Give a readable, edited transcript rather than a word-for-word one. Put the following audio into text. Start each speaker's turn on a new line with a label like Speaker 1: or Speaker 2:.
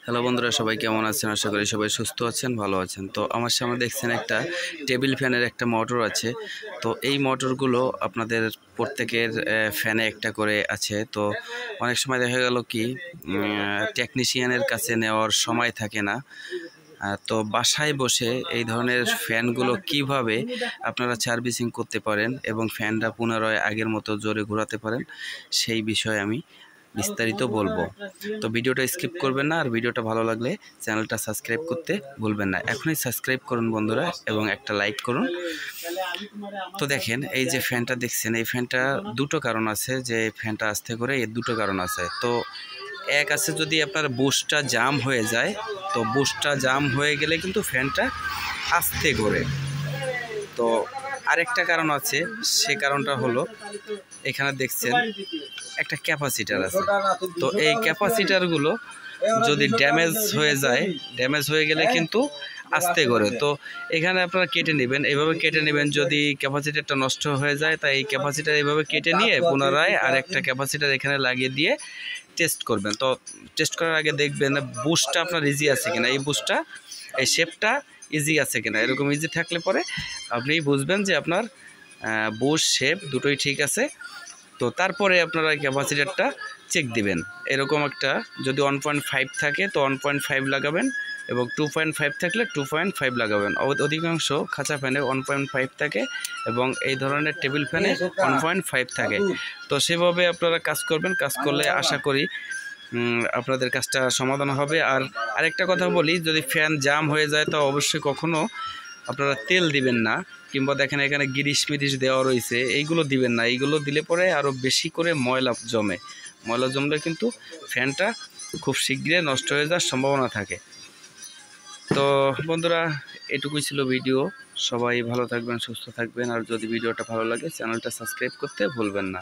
Speaker 1: Hello বন্ধুরা, সবাই কেমন আছেন? আশা করি সবাই সুস্থ আছেন, ভালো আছেন। তো আমার সামনে দেখছেন একটা টেবিল ফ্যানের একটা মোটর আছে। তো এই মোটরগুলো আপনাদের প্রত্যেকের ফ্যানে একটা করে আছে। তো অনেক সময় দেখা গেল কি টেকনিশিয়ানের কাছে নেওয়ার সময় থাকে না। তো বাসায় বসে এই ধরনের ফ্যানগুলো কিভাবে আপনারা সার্ভিসিং করতে পারেন এবং ফ্যানটা পুনরায় আগের মতো জোরে ঘোরাতে পারেন, সেই বিষয়ে আমি বিস্তারিত বলবো। তো ভিডিওটা স্কিপ করবেন না, আর ভিডিওটা ভালো লাগলে চ্যানেলটা সাবস্ক্রাইব করতে ভুলবেন না। এখনই সাবস্ক্রাইব করুন বন্ধুরা এবং একটা লাইক করুন। তো দেখেন, এই যে ফ্যানটা দেখছেন, এই ফ্যানটা দুটো কারণ আছে যে ফ্যানটা আস্তে করে, এর দুটো কারণ আছে। তো এক আছে, যদি আপনার বুশটা জাম হয়ে যায়, তো বুশটা জাম হয়ে গেলে কিন্তু ফ্যানটা আস্তে ঘোরে। তো আরেকটা কারণ আছে, সে কারণটা হলো এখানে দেখছেন একটা ক্যাপাসিটার আছে। তো এই ক্যাপাসিটারগুলো যদি ড্যামেজ হয়ে গেলে কিন্তু আস্তে ঘোরে। তো এখানে আপনারা কেটে নেবেন, এইভাবে কেটে নেবেন। যদি ক্যাপাসিটারটা নষ্ট হয়ে যায়, তাই এই ক্যাপাসিটার এইভাবে কেটে নিয়ে পুনরায় আরেকটা ক্যাপাসিটার এখানে লাগিয়ে দিয়ে টেস্ট করবেন। তো টেস্ট করার আগে দেখবেন বুশটা আপনার ইজি আছে কিনা, এই বুশটা, এই শেপটা ইজি আছে কিনা। এরকম ইজি থাকলে পরে আপনি বুঝবেন যে আপনার বুশ শেপ দুটোই ঠিক আছে। তো তারপরে আপনারা ক্যাপাসিটারটা চেক দিবেন। এরকম একটা যদি 1.5 থাকে তো 1.5 লাগাবেন, এবং 2.5 থাকলে 2.5 লাগাবেন। অধিকাংশ খাঁচা ফ্যানে 1.5 থাকে এবং এই ধরনের টেবিল ফ্যানে 1.5 থাকে। তো সেভাবে আপনারা কাজ করবেন। কাজ করলে আশা করি আপনাদের কাজটা সমাধান হবে। আর আরেকটা কথা বলি, যদি ফ্যান জাম হয়ে যায় তো অবশ্যই কখনো আপনারা তেল দিবেন না, কিংবা দেখেন এখানে গিরিশ মিরিশ দেওয়া রয়েছে, এইগুলো দিবেন না। এইগুলো দিলে পরে আরও বেশি করে ময়লা জমলে কিন্তু ফ্যানটা খুব শীঘ্রই নষ্ট হয়ে যাওয়ার সম্ভাবনা থাকে। তো বন্ধুরা, এটুকুই ছিল ভিডিও। সবাই ভালো থাকবেন, সুস্থ থাকবেন। আর যদি ভিডিওটা ভালো লাগে চ্যানেলটা সাবস্ক্রাইব করতে ভুলবেন না।